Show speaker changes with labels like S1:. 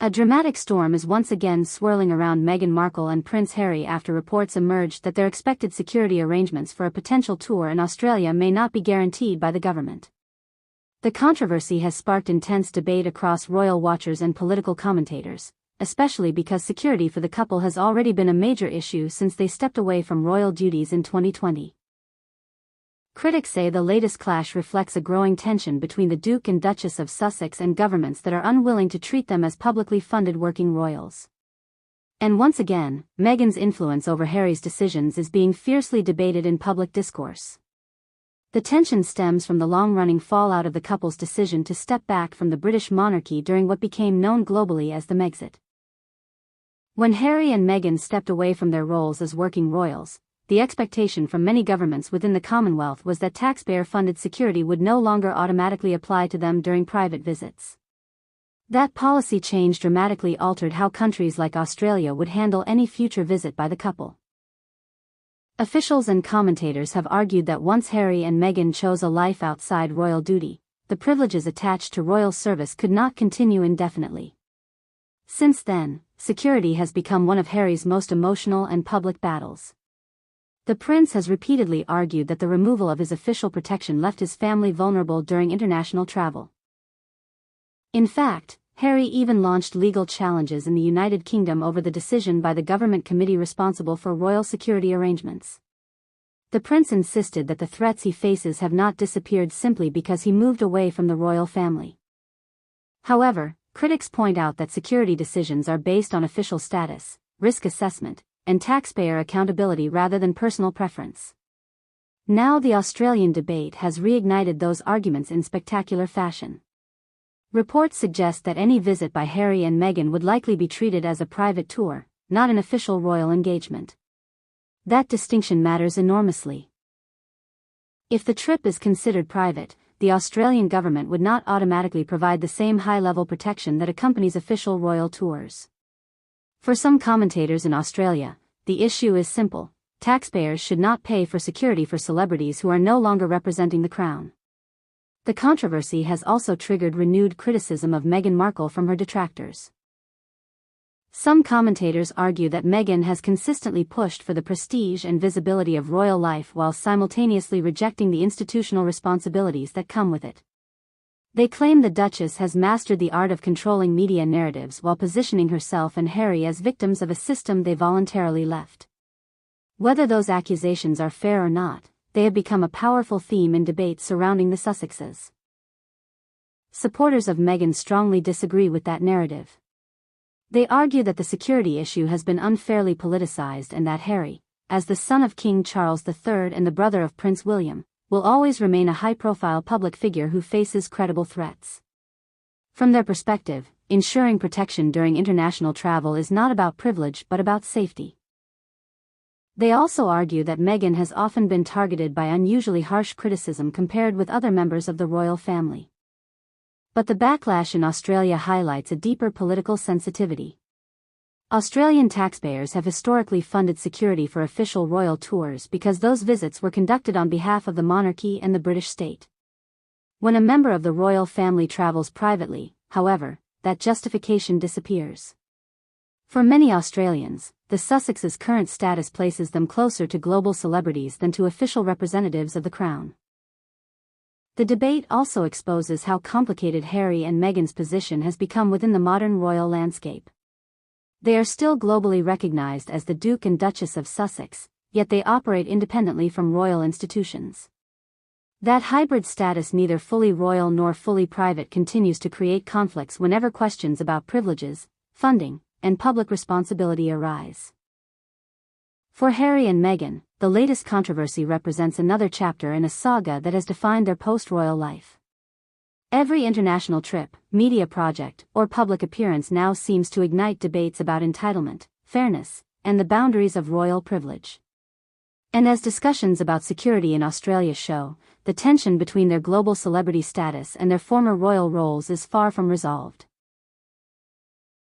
S1: A dramatic storm is once again swirling around Meghan Markle and Prince Harry after reports emerged that their expected security arrangements for a potential tour in Australia may not be guaranteed by the government. The controversy has sparked intense debate across royal watchers and political commentators, especially because security for the couple has already been a major issue since they stepped away from royal duties in 2020. Critics say the latest clash reflects a growing tension between the Duke and Duchess of Sussex and governments that are unwilling to treat them as publicly funded working royals. And once again, Meghan's influence over Harry's decisions is being fiercely debated in public discourse. The tension stems from the long-running fallout of the couple's decision to step back from the British monarchy during what became known globally as the Megxit. When Harry and Meghan stepped away from their roles as working royals, the expectation from many governments within the Commonwealth was that taxpayer-funded security would no longer automatically apply to them during private visits. That policy change dramatically altered how countries like Australia would handle any future visit by the couple. Officials and commentators have argued that once Harry and Meghan chose a life outside royal duty, the privileges attached to royal service could not continue indefinitely. Since then, security has become one of Harry's most emotional and public battles. The prince has repeatedly argued that the removal of his official protection left his family vulnerable during international travel. In fact, Harry even launched legal challenges in the United Kingdom over the decision by the government committee responsible for royal security arrangements. The prince insisted that the threats he faces have not disappeared simply because he moved away from the royal family. However, critics point out that security decisions are based on official status, risk assessment, and taxpayer accountability rather than personal preference. Now the Australian debate has reignited those arguments in spectacular fashion. Reports suggest that any visit by Harry and Meghan would likely be treated as a private tour, not an official royal engagement. That distinction matters enormously. If the trip is considered private, the Australian government would not automatically provide the same high-level protection that accompanies official royal tours. For some commentators in Australia, the issue is simple: taxpayers should not pay for security for celebrities who are no longer representing the crown. The controversy has also triggered renewed criticism of Meghan Markle from her detractors. Some commentators argue that Meghan has consistently pushed for the prestige and visibility of royal life while simultaneously rejecting the institutional responsibilities that come with it. They claim the Duchess has mastered the art of controlling media narratives while positioning herself and Harry as victims of a system they voluntarily left. Whether those accusations are fair or not, they have become a powerful theme in debates surrounding the Sussexes. Supporters of Meghan strongly disagree with that narrative. They argue that the security issue has been unfairly politicized and that Harry, as the son of King Charles III and the brother of Prince William, will always remain a high-profile public figure who faces credible threats. From their perspective, ensuring protection during international travel is not about privilege but about safety. They also argue that Meghan has often been targeted by unusually harsh criticism compared with other members of the royal family. But the backlash in Australia highlights a deeper political sensitivity. Australian taxpayers have historically funded security for official royal tours because those visits were conducted on behalf of the monarchy and the British state. When a member of the royal family travels privately, however, that justification disappears. For many Australians, the Sussexes' current status places them closer to global celebrities than to official representatives of the crown. The debate also exposes how complicated Harry and Meghan's position has become within the modern royal landscape. They are still globally recognized as the Duke and Duchess of Sussex, yet they operate independently from royal institutions. That hybrid status, neither fully royal nor fully private, continues to create conflicts whenever questions about privileges, funding, and public responsibility arise. For Harry and Meghan, the latest controversy represents another chapter in a saga that has defined their post-royal life. Every international trip, media project, or public appearance now seems to ignite debates about entitlement, fairness, and the boundaries of royal privilege. And as discussions about security in Australia show, the tension between their global celebrity status and their former royal roles is far from resolved.